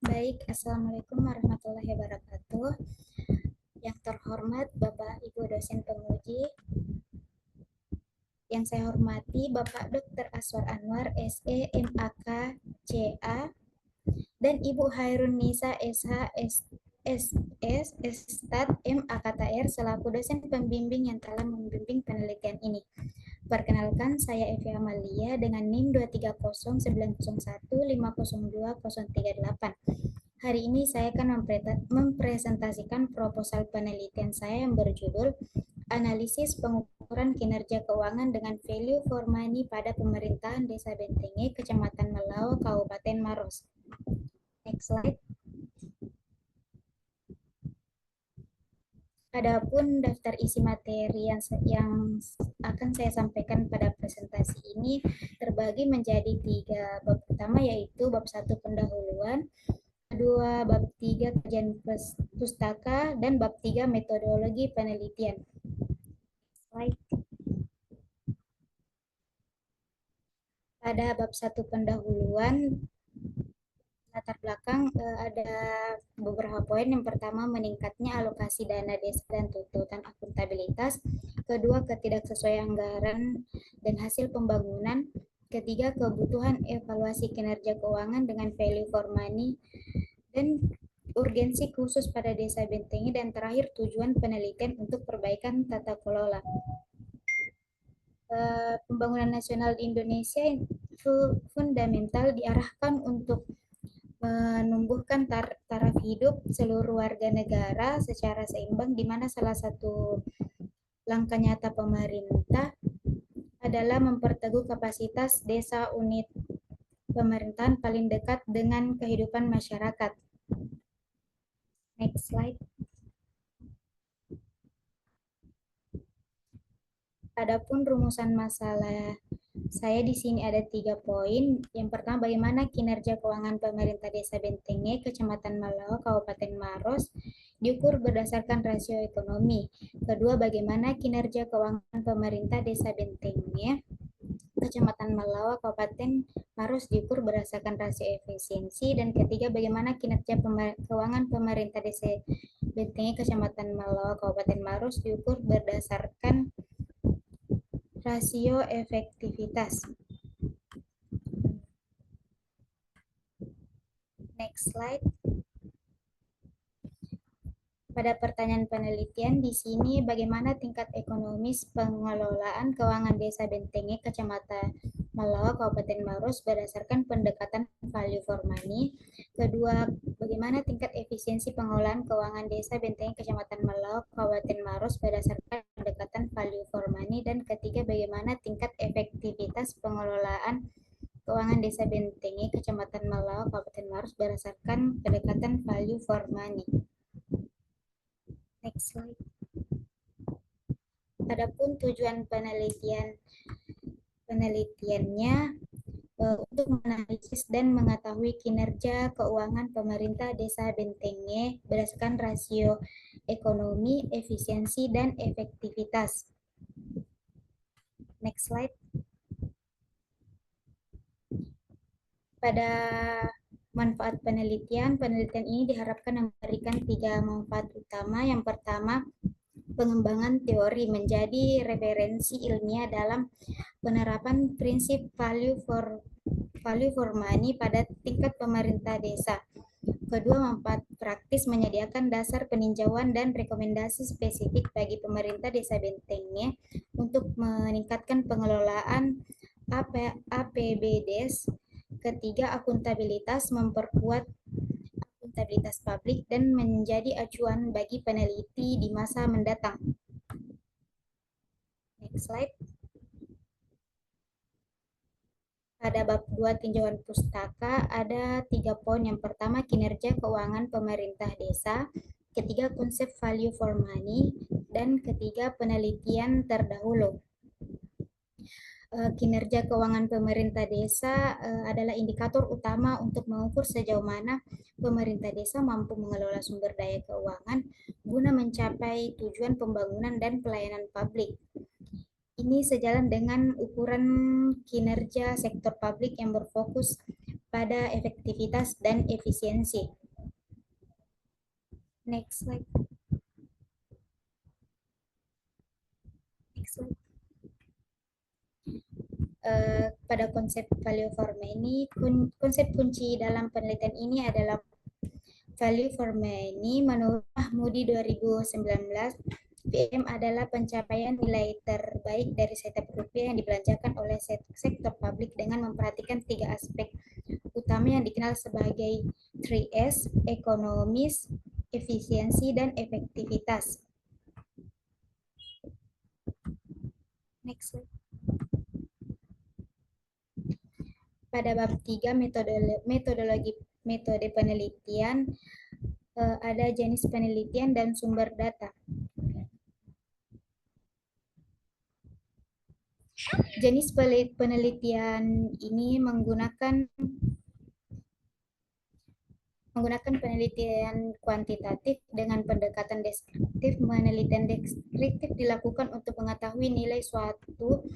Baik, Assalamualaikum warahmatullahi wabarakatuh. Yang terhormat Bapak Ibu dosen penguji, yang saya hormati Bapak Dr. Aswar Anwar, SE, MAK, CA, dan Ibu Hairun Nisa, SH, SS, Stat, MAKTR, selaku dosen pembimbing yang telah membimbing penelitian ini. Perkenalkan, saya Evi Amalia dengan NIM 23090150238. Hari ini saya akan mempresentasikan proposal penelitian saya yang berjudul Analisis Pengukuran Kinerja Keuangan dengan Value for Money pada Pemerintahan Desa Bentenge, Kecamatan Melao, Kabupaten Maros. Next slide. Adapun daftar isi materi yang akan saya sampaikan pada presentasi ini terbagi menjadi 3 bab utama, yaitu bab 1 pendahuluan, kedua bab 3 kajian pustaka, dan bab 3 metodologi penelitian. Slide. Pada bab 1 pendahuluan, latar belakang ada beberapa poin. Yang pertama, meningkatnya alokasi dana desa dan tuntutan akuntabilitas. Kedua, ketidaksesuaian anggaran dan hasil pembangunan. Ketiga, kebutuhan evaluasi kinerja keuangan dengan value for money. Dan urgensi khusus pada desa Bentenge. Dan terakhir, tujuan penelitian untuk perbaikan tata kelola. Pembangunan nasional di Indonesia fundamental diarahkan untuk menumbuhkan taraf hidup seluruh warga negara secara seimbang, di mana salah satu langkah nyata pemerintah adalah memperteguh kapasitas desa, unit pemerintahan paling dekat dengan kehidupan masyarakat. Next slide. Adapun rumusan masalah saya di sini ada 3 poin. Yang pertama, bagaimana kinerja keuangan pemerintah Desa Bentenge, Kecamatan Malao, Kabupaten Maros diukur berdasarkan rasio ekonomi. Kedua, bagaimana kinerja keuangan pemerintah Desa Bentenge, Kecamatan Malao, Kabupaten Maros diukur berdasarkan rasio efisiensi. Dan ketiga, bagaimana kinerja keuangan pemerintah Desa Bentenge, Kecamatan Malao, Kabupaten Maros diukur berdasarkan rasio efektivitas. Next slide. Pada pertanyaan penelitian di sini, bagaimana tingkat ekonomis pengelolaan keuangan Desa Bentenge, Kecamatan Malao, Kabupaten Maros berdasarkan pendekatan value for money. Kedua, bagaimana tingkat efisiensi pengelolaan keuangan Desa Bentenge, Kecamatan Malao, Kabupaten Maros berdasarkan pendekatan value for money. Dan ketiga, bagaimana tingkat efektivitas pengelolaan keuangan Desa Bentenge, Kecamatan Malao, Kabupaten Maros berdasarkan pendekatan value for money. Next slide. Adapun tujuan penelitiannya untuk menganalisis dan mengetahui kinerja keuangan pemerintah Desa Bentenge berdasarkan rasio ekonomi, efisiensi, dan efektivitas. Next slide. Pada manfaat penelitian ini diharapkan memberikan 3 manfaat utama. Yang pertama, pengembangan teori menjadi referensi ilmiah dalam penerapan prinsip value for money pada tingkat pemerintah desa. Kedua, manfaat praktis menyediakan dasar peninjauan dan rekomendasi spesifik bagi pemerintah Desa Bentenge untuk meningkatkan pengelolaan APBDes. Ketiga, akuntabilitas, memperkuat akuntabilitas publik dan menjadi acuan bagi peneliti di masa mendatang. Next slide. Pada bab 2 tinjauan pustaka ada 3 poin. Yang pertama, kinerja keuangan pemerintah desa. Ketiga, konsep value for money. Dan ketiga, penelitian terdahulu. Kinerja keuangan pemerintah desa adalah indikator utama untuk mengukur sejauh mana pemerintah desa mampu mengelola sumber daya keuangan guna mencapai tujuan pembangunan dan pelayanan publik. Ini sejalan dengan ukuran kinerja sektor publik yang berfokus pada efektivitas dan efisiensi. Next slide. Next slide. Pada konsep value for money, konsep kunci dalam penelitian ini adalah value for money. Menurut Mahmudi 2019, VM adalah pencapaian nilai terbaik dari setiap rupiah yang dibelanjakan oleh sektor publik dengan memperhatikan 3 aspek utama yang dikenal sebagai 3S, ekonomis, efisiensi, dan efektivitas. Next slide. Pada bab 3 metode penelitian, ada jenis penelitian dan sumber data. Jenis penelitian ini menggunakan penelitian kuantitatif dengan pendekatan deskriptif. Penelitian deskriptif dilakukan untuk mengetahui nilai suatu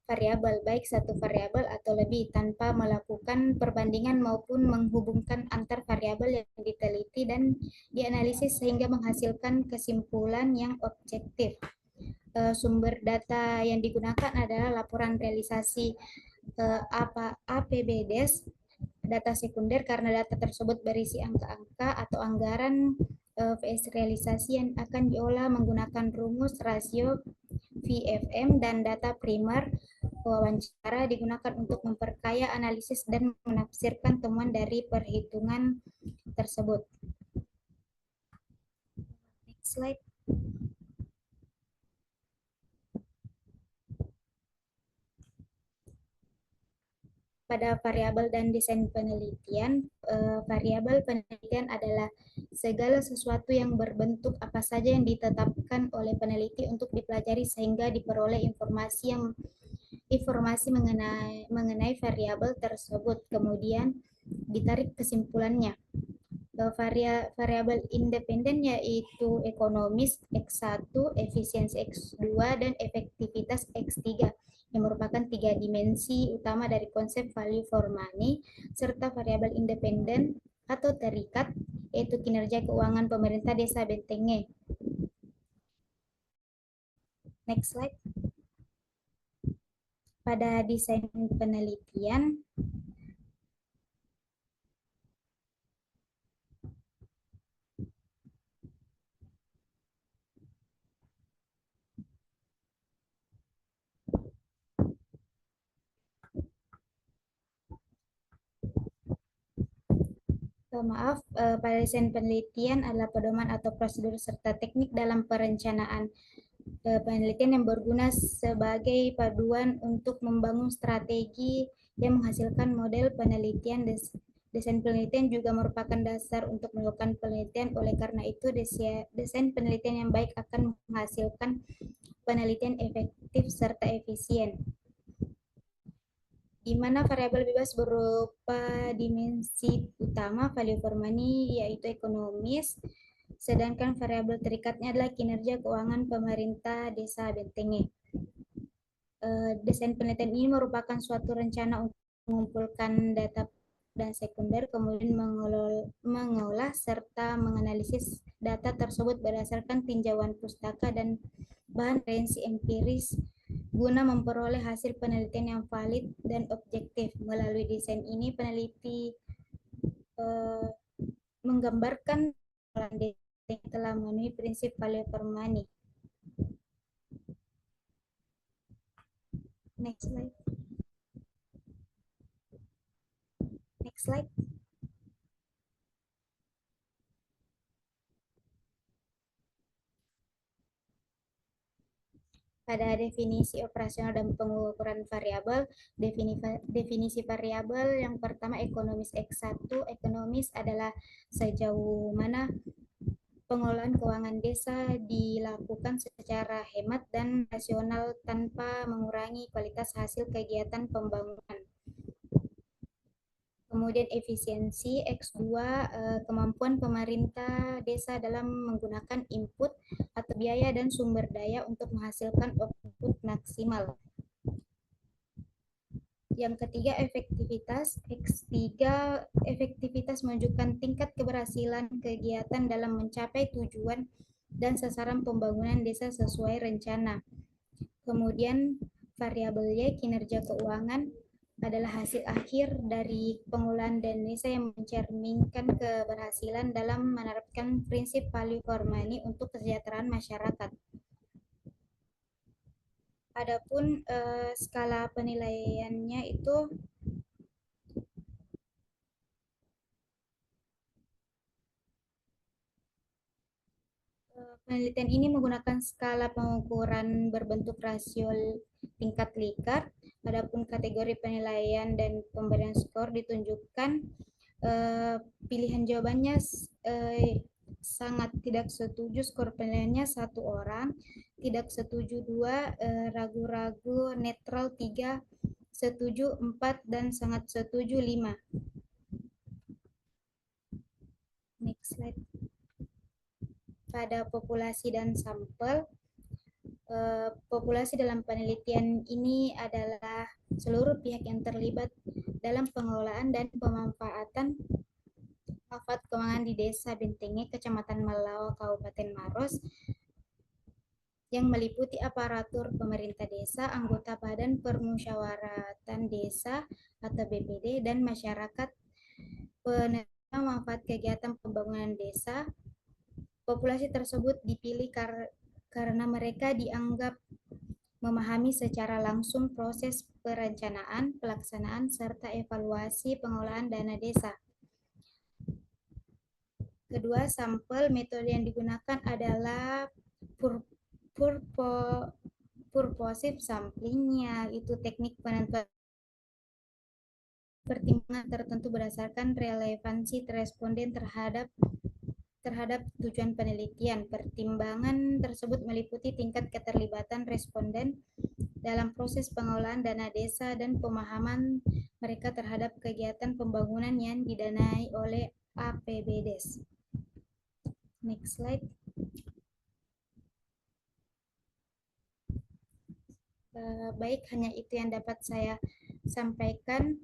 variabel, baik satu variabel atau lebih, tanpa melakukan perbandingan maupun menghubungkan antar variabel yang diteliti dan dianalisis sehingga menghasilkan kesimpulan yang objektif. Sumber data yang digunakan adalah laporan realisasi APBDes, data sekunder karena data tersebut berisi angka-angka atau anggaran vs realisasi yang akan diolah menggunakan rumus rasio VFM, dan data primer wawancara digunakan untuk memperkaya analisis dan menafsirkan temuan dari perhitungan tersebut. Next slide. Pada variabel dan desain penelitian, variabel penelitian adalah segala sesuatu yang berbentuk apa saja yang ditetapkan oleh peneliti untuk dipelajari sehingga diperoleh informasi mengenai variabel tersebut, kemudian ditarik kesimpulannya. Variabel independen yaitu ekonomis X1, efisiensi X2, dan efektivitas X3 yang merupakan 3 dimensi utama dari konsep value for money, serta variabel independen atau terikat yaitu kinerja keuangan pemerintah Desa Bentenge. Next slide. Pada desain penelitian, pada desain penelitian adalah pedoman atau prosedur serta teknik dalam perencanaan penelitian yang berguna sebagai paduan untuk membangun strategi yang menghasilkan model penelitian. Desain penelitian juga merupakan dasar untuk melakukan penelitian. Oleh karena itu, desain penelitian yang baik akan menghasilkan penelitian efektif serta efisien, di mana variabel bebas berupa dimensi utama value for money yaitu ekonomis, sedangkan variabel terikatnya adalah kinerja keuangan pemerintah Desa Bentenge. Desain penelitian ini merupakan suatu rencana untuk mengumpulkan data dan sekunder, kemudian mengolah serta menganalisis data tersebut berdasarkan tinjauan pustaka dan bahan referensi empiris guna memperoleh hasil penelitian yang valid dan objektif. Melalui desain ini, peneliti menggambarkan yang telah memenuhi prinsip value for money. Next slide. Next slide. Pada definisi operasional dan pengukuran variabel, definisi variabel yang pertama ekonomis X1. Ekonomis adalah sejauh mana pengelolaan keuangan desa dilakukan secara hemat dan rasional tanpa mengurangi kualitas hasil kegiatan pembangunan. Kemudian efisiensi X2, kemampuan pemerintah desa dalam menggunakan input atau biaya dan sumber daya untuk menghasilkan output maksimal. Yang ketiga, efektivitas. X3, efektivitas menunjukkan tingkat keberhasilan kegiatan dalam mencapai tujuan dan sasaran pembangunan desa sesuai rencana. Kemudian variabel Y, kinerja keuangan, adalah hasil akhir dari pengolahan dana desa yang mencerminkan keberhasilan dalam menerapkan prinsip value for money untuk kesejahteraan masyarakat. Adapun skala penilaiannya itu penelitian ini menggunakan skala pengukuran berbentuk rasio tingkat Likert. Adapun kategori penilaian dan pemberian skor ditunjukkan pilihan jawabannya sangat tidak setuju, skor penilaiannya 1 orang, tidak setuju 2, ragu-ragu netral 3, setuju 4, dan sangat setuju 5. Next slide. Pada populasi dan sampel, populasi dalam penelitian ini adalah seluruh pihak yang terlibat dalam pengelolaan dan pemanfaatan manfaat keuangan di Desa Bentenge, Kecamatan Melao, Kabupaten Maros, yang meliputi aparatur pemerintah desa, anggota Badan Permusyawaratan Desa atau BPD, dan masyarakat penerima manfaat kegiatan pembangunan desa. Populasi tersebut dipilih karena mereka dianggap memahami secara langsung proses perencanaan, pelaksanaan, serta evaluasi pengolahan dana desa. Kedua, sampel metode yang digunakan adalah purposive sampling-nya, itu teknik penentuan pertimbangan tertentu berdasarkan relevansi responden terhadap tujuan penelitian. Pertimbangan tersebut meliputi tingkat keterlibatan responden dalam proses pengolahan dana desa dan pemahaman mereka terhadap kegiatan pembangunan yang didanai oleh APBDes. Next slide. Baik, hanya itu yang dapat saya sampaikan.